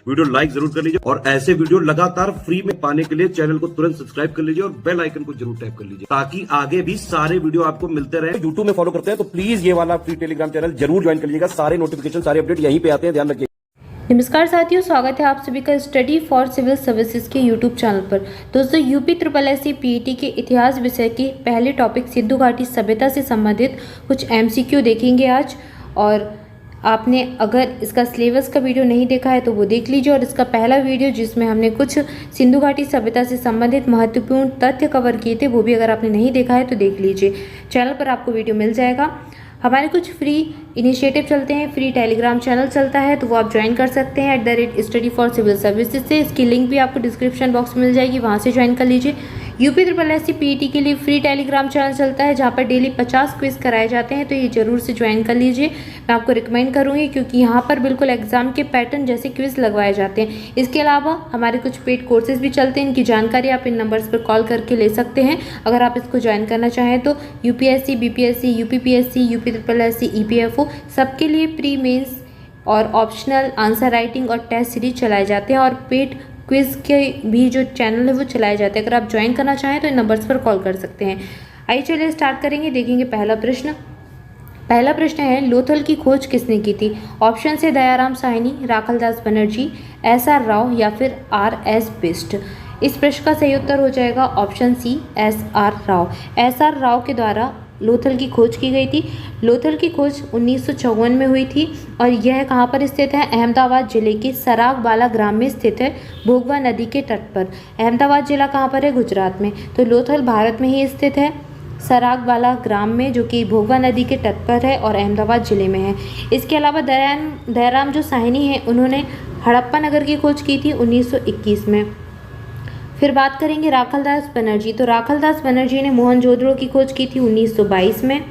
Video like जरूर कर लीजिए और ऐसे वीडियो लगातार फ्री में पाने के लिए चैनल को तुरंत सब्सक्राइब कर लीजिए और बेल आइकन को जरूर टैप कर लीजिए ताकि आगे भी सारे वीडियो आपको मिलते रहे। यूट्यूब में फॉलो करते हैं तो प्लीज ये वाला फ्री टेलीग्राम चैनल जरूर ज्वाइन कर लीजिएगा। सारे नोटिफिकेशन सारे अपडेट यहीं पे आते हैं, ध्यान रखिए। नमस्कार साथियों, स्वागत है आप सभी का स्टडी फॉर सिविल सर्विसेज के यूट्यूब चैनल पर। दोस्तों, यूपी SSSC पीईटी के इतिहास विषय के पहले टॉपिक सिंधु घाटी सभ्यता से संबंधित कुछ एमसीक्यू देखेंगे आज। और आपने अगर इसका सिलेबस का वीडियो नहीं देखा है तो वो देख लीजिए। और इसका पहला वीडियो जिसमें हमने कुछ सिंधु घाटी सभ्यता से संबंधित महत्वपूर्ण तथ्य कवर किए थे, वो भी अगर आपने नहीं देखा है तो देख लीजिए। चैनल पर आपको वीडियो मिल जाएगा। हमारे कुछ फ्री इनिशिएटिव चलते हैं, फ्री टेलीग्राम चैनल चलता है, तो वो आप ज्वाइन कर सकते हैं @study for civil services से। इसकी लिंक भी आपको डिस्क्रिप्शन बॉक्स में मिल जाएगी, वहाँ से ज्वाइन कर लीजिए। यूपी SSSC पीईटी के लिए फ्री टेलीग्राम चैनल चलता है जहाँ पर डेली 50 क्विज कराए जाते हैं, तो ये जरूर से ज्वाइन कर लीजिए। मैं आपको रिकमेंड करूँगी क्योंकि यहाँ पर बिल्कुल एग्जाम के पैटर्न जैसे क्विज लगवाए जाते हैं। इसके अलावा हमारे कुछ पेड कोर्सेज भी चलते हैं, इनकी जानकारी आप इन नंबर्स पर कॉल करके ले सकते हैं अगर आप इसको ज्वाइन करना चाहें तो। UPSC, BPSC, UPPSC, UP SSSC, EPFO सबके लिए प्री मेंस और ऑप्शनल आंसर राइटिंग और टेस्ट सीरीज चलाए जाते हैं और पेड क्विज के भी जो चैनल है वो चलाए जाते हैं। अगर आप ज्वाइन करना चाहें तो इन नंबर्स पर कॉल कर सकते हैं। आइए चलिए स्टार्ट करेंगे। देखेंगे पहला प्रश्न है, लोथल की खोज किसने की थी? ऑप्शन से दयाराम साहनी, राखलदास बनर्जी, SR राव या फिर RS बिष्ट। इस प्रश्न का सही उत्तर हो जाएगा option C, SR Rao. SR Rao के द्वारा लोथल की खोज की गई थी। लोथल की खोज 1954 में हुई थी और यह कहाँ पर स्थित है? अहमदाबाद जिले के सरागबाला ग्राम में स्थित है, भोगवा नदी के तट पर। अहमदाबाद जिला कहाँ पर है? गुजरात में। तो लोथल भारत में ही स्थित है, सरागबाला ग्राम में, जो कि भोगवा नदी के तट पर है और अहमदाबाद जिले में है। इसके अलावा दयाराम जो साहनी हैं, उन्होंने हड़प्पा नगर की खोज की थी 1921 में। फिर बात करेंगे राखलदास बनर्जी। तो राखलदास बनर्जी ने मोहनजोदड़ो की खोज की थी 1922 में।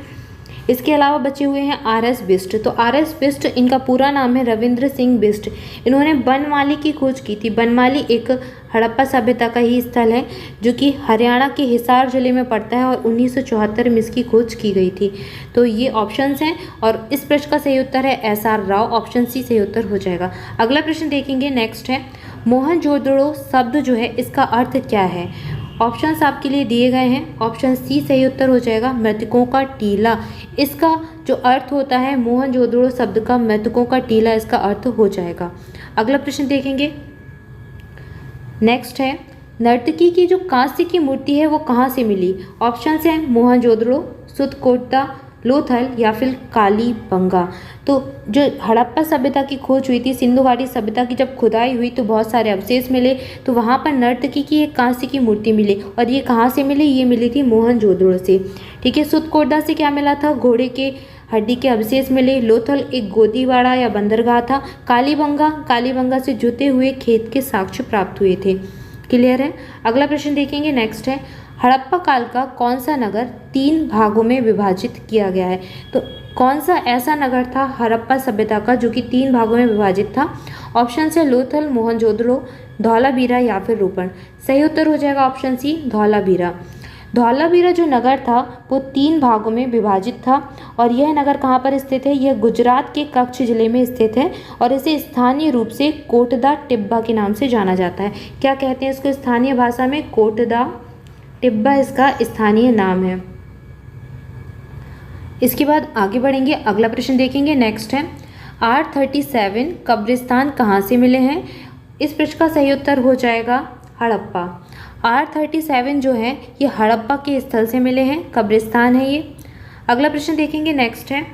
इसके अलावा बचे हुए हैं RS बिष्ट। तो RS बिष्ट, इनका पूरा नाम है रविंद्र सिंह बिष्ट। इन्होंने बनमाली की खोज की थी। बनमाली एक हड़प्पा सभ्यता का ही स्थल है जो कि हरियाणा के हिसार जिले में पड़ता है और 1974 में इसकी खोज की गई थी। तो ये ऑप्शंस हैं और इस प्रश्न का सही उत्तर है SR राव। ऑप्शन सी सही उत्तर हो जाएगा। अगला प्रश्न देखेंगे, नेक्स्ट है, मोहनजोदड़ो शब्द जो है इसका अर्थ क्या है? ऑप्शंस आपके लिए दिए गए हैं। ऑप्शन सी सही उत्तर हो जाएगा मृतकों का टीला। इसका जो अर्थ होता है मोहनजोदड़ो शब्द का, मृतकों का टीला इसका अर्थ हो जाएगा। अगला प्रश्न देखेंगे, नेक्स्ट है, नर्तकी की जो कांस्य की मूर्ति है वो कहाँ से मिली? ऑप्शंस हैं मोहनजोदड़ो, सुतकोटा, लोथल या फिर कालीबंगा। तो जो हड़प्पा सभ्यता की खोज हुई थी, सिंधु घाटी सभ्यता की जब खुदाई हुई तो बहुत सारे अवशेष मिले, तो वहाँ पर नर्तकी की एक कांस्य की मूर्ति मिली। और ये कहाँ से मिली? ये मिली थी मोहनजोदड़ो से। ठीक है। सुतकोटा से क्या मिला था? घोड़े के हड्डी के अवशेष मिले। लोथल एक गोदीवाड़ा या बंदरगाह था। कालीबंगा से जुते हुए खेत के साक्ष्य प्राप्त हुए थे। क्लियर है। अगला प्रश्न देखेंगे, नेक्स्ट है, हड़प्पा काल का कौन सा नगर 3 भागों में विभाजित किया गया है? तो कौन सा ऐसा नगर था हड़प्पा सभ्यता का जो कि 3 भागों में विभाजित था? ऑप्शन से लोथल, मोहनजोदड़ो, धौलावीरा या फिर रोपण। सही उत्तर हो जाएगा ऑप्शन सी, धौलावीरा। धौलावीरा जो नगर था वो 3 भागों में विभाजित था और यह नगर कहाँ पर स्थित है? यह गुजरात के कच्छ जिले में स्थित है और इसे स्थानीय रूप से कोटदा टिब्बा के नाम से जाना जाता है। क्या कहते हैं इसको स्थानीय भाषा में? कोटदा टिब्बा इसका स्थानीय नाम है। इसके बाद आगे बढ़ेंगे, अगला प्रश्न देखेंगे, नेक्स्ट है, R37 कब्रिस्तान कहाँ से मिले हैं? इस प्रश्न का सही उत्तर हो जाएगा हड़प्पा। R37 जो है ये हड़प्पा के स्थल से मिले हैं, कब्रिस्तान है ये। अगला प्रश्न देखेंगे, नेक्स्ट है,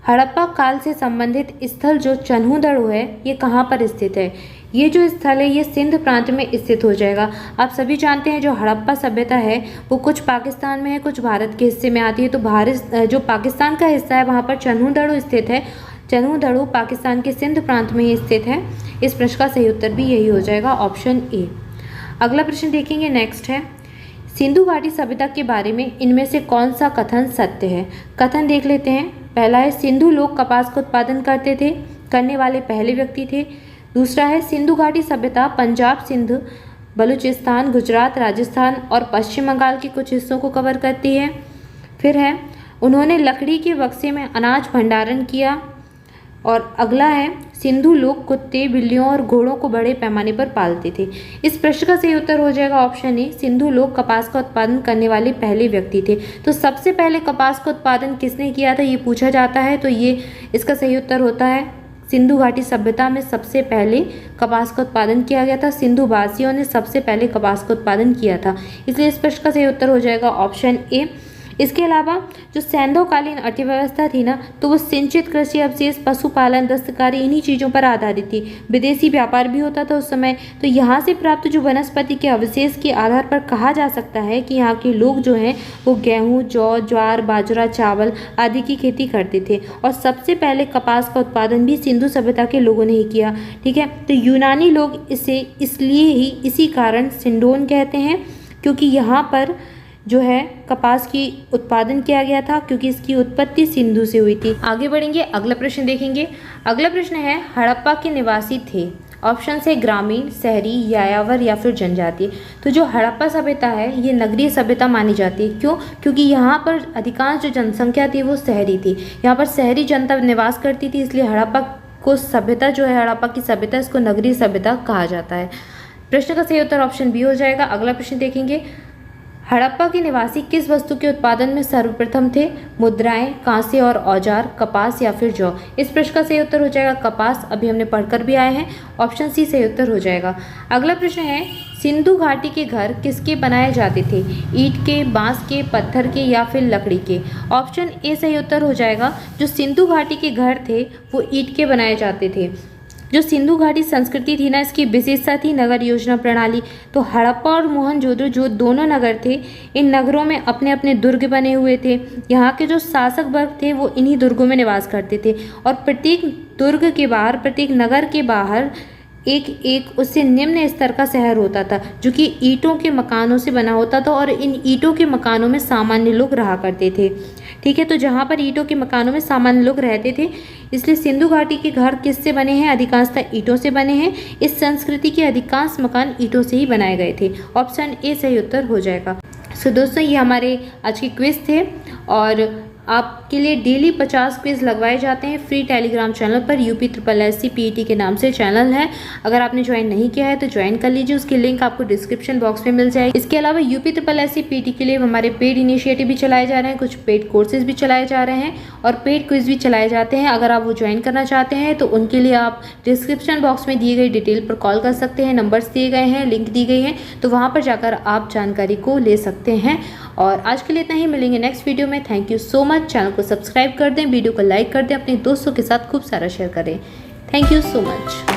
हड़प्पा काल से संबंधित स्थल जो चन्हूदड़ो है ये कहाँ पर स्थित है? ये जो स्थल है ये सिंध प्रांत में स्थित हो जाएगा। आप सभी जानते हैं जो हड़प्पा सभ्यता है वो कुछ पाकिस्तान में है, कुछ भारत के हिस्से में आती है। तो भारत जो पाकिस्तान का हिस्सा है वहाँ पर चन्हूदड़ो स्थित है। चन्हूदड़ो पाकिस्तान के सिंध प्रांत में ही स्थित है। इस प्रश्न का सही उत्तर भी यही हो जाएगा, ऑप्शन ए। अगला प्रश्न देखेंगे, नेक्स्ट है, सिंधु घाटी सभ्यता के बारे में इनमें से कौन सा कथन सत्य है? कथन देख लेते हैं। पहला है, सिंधु लोग कपास का उत्पादन करते थे, करने वाले पहले व्यक्ति थे। दूसरा है, सिंधु घाटी सभ्यता पंजाब, सिंध, बलूचिस्तान, गुजरात, राजस्थान और पश्चिम बंगाल के कुछ हिस्सों को कवर करती है। फिर है, उन्होंने लकड़ी के बक्से में अनाज भंडारण किया। और अगला है, सिंधु लोग कुत्ते, बिल्लियों और घोड़ों को बड़े पैमाने पर पालते थे। इस प्रश्न का सही उत्तर हो जाएगा ऑप्शन ए, सिंधु लोग कपास का उत्पादन करने वाले पहले व्यक्ति थे। तो सबसे पहले कपास का उत्पादन किसने किया था ये पूछा जाता है, तो ये इसका सही उत्तर होता है सिंधु घाटी सभ्यता में सबसे पहले कपास का उत्पादन किया गया था। सिंधु वासियों ने सबसे पहले कपास का उत्पादन किया था, इसलिए इस प्रश्न का सही उत्तर हो जाएगा ऑप्शन ए। इसके अलावा जो सैंधवकालीन अर्थव्यवस्था थी ना, तो वो सिंचित कृषि अवशेष, पशुपालन, दस्तकारी, इन्हीं चीज़ों पर आधारित थी। विदेशी व्यापार भी होता था उस समय। तो यहाँ से प्राप्त जो वनस्पति के अवशेष के आधार पर कहा जा सकता है कि यहाँ के लोग जो हैं वो गेहूँ, जौ, ज्वार, बाजरा, चावल आदि की खेती करते थे। और सबसे पहले कपास का उत्पादन भी सिंधु सभ्यता के लोगों ने ही किया। ठीक है, तो यूनानी लोग इसे इसलिए ही इसी कारण सिंडोन कहते हैं, क्योंकि यहाँ पर जो है कपास की उत्पादन किया गया था, क्योंकि इसकी उत्पत्ति सिंधु से हुई थी। आगे बढ़ेंगे, अगला प्रश्न देखेंगे। अगला प्रश्न है, हड़प्पा के निवासी थे। ऑप्शन है ग्रामीण, शहरी, यायावर या फिर जनजातीय। तो जो हड़प्पा सभ्यता है ये नगरीय सभ्यता मानी जाती है। क्यों? क्योंकि यहाँ पर अधिकांश जो जनसंख्या थी वो शहरी थी। यहाँ पर शहरी जनता निवास करती थी, इसलिए हड़प्पा को सभ्यता जो है, हड़प्पा की सभ्यता, इसको नगरीय सभ्यता कहा जाता है। प्रश्न का सही उत्तर ऑप्शन बी हो जाएगा। अगला प्रश्न देखेंगे, हड़प्पा के निवासी किस वस्तु के उत्पादन में सर्वप्रथम थे? मुद्राएं, कांसे और औजार, कपास या फिर जौ। इस प्रश्न का सही उत्तर हो जाएगा कपास। अभी हमने पढ़कर भी आए हैं, ऑप्शन सी सही उत्तर हो जाएगा। अगला प्रश्न है, सिंधु घाटी के घर किसके बनाए जाते थे? ईंट के, बांस के, पत्थर के या फिर लकड़ी के। ऑप्शन ए सही उत्तर हो जाएगा। जो सिंधु घाटी के घर थे वो ईंट के बनाए जाते थे। जो सिंधु घाटी संस्कृति थी ना, इसकी विशेषता थी नगर योजना प्रणाली। तो हड़प्पा और मोहनजोदड़ो जो दोनों नगर थे, इन नगरों में अपने अपने दुर्ग बने हुए थे। यहाँ के जो शासक वर्ग थे वो इन्हीं दुर्गों में निवास करते थे, और प्रत्येक दुर्ग के बाहर, प्रत्येक नगर के बाहर एक उससे निम्न स्तर का शहर होता था, जो कि ईंटों के मकानों से बना होता था, और इन ईंटों के मकानों में सामान्य लोग रहा करते थे। ठीक है, तो जहाँ पर ईंटों के मकानों में सामान्य लोग रहते थे, इसलिए सिंधु घाटी के घर किससे बने हैं? अधिकांशतः ईंटों से बने हैं। इस संस्कृति के अधिकांश मकान ईंटों से ही बनाए गए थे। ऑप्शन ए सही उत्तर हो जाएगा। सो दोस्तों, ये हमारे आज के क्विज थे, और आपके लिए डेली 50 क्विज लगवाए जाते हैं फ्री टेलीग्राम चैनल पर। UP PET के नाम से चैनल है। अगर आपने ज्वाइन नहीं किया है तो ज्वाइन कर लीजिए, उसकी लिंक आपको डिस्क्रिप्शन बॉक्स में मिल जाएगी। इसके अलावा UP PET के लिए हमारे पेड इनिशिएटिव भी चलाए जा रहे हैं, कुछ पेड कोर्सेज भी चलाए जा रहे हैं, और पेड क्विज भी चलाए जाते हैं। अगर आप वो ज्वाइन करना चाहते हैं तो उनके लिए आप डिस्क्रिप्शन बॉक्स में दिए गई डिटेल पर कॉल कर सकते हैं। नंबर्स दिए गए हैं, लिंक दी गई है, तो वहाँ पर जाकर आप जानकारी को ले सकते हैं। और आज के लिए इतना ही, मिलेंगे नेक्स्ट वीडियो में। Thank you so much. Channel को सब्सक्राइब कर दें, वीडियो को लाइक कर दें, अपने दोस्तों के साथ खूब सारा शेयर करें। Thank you so much.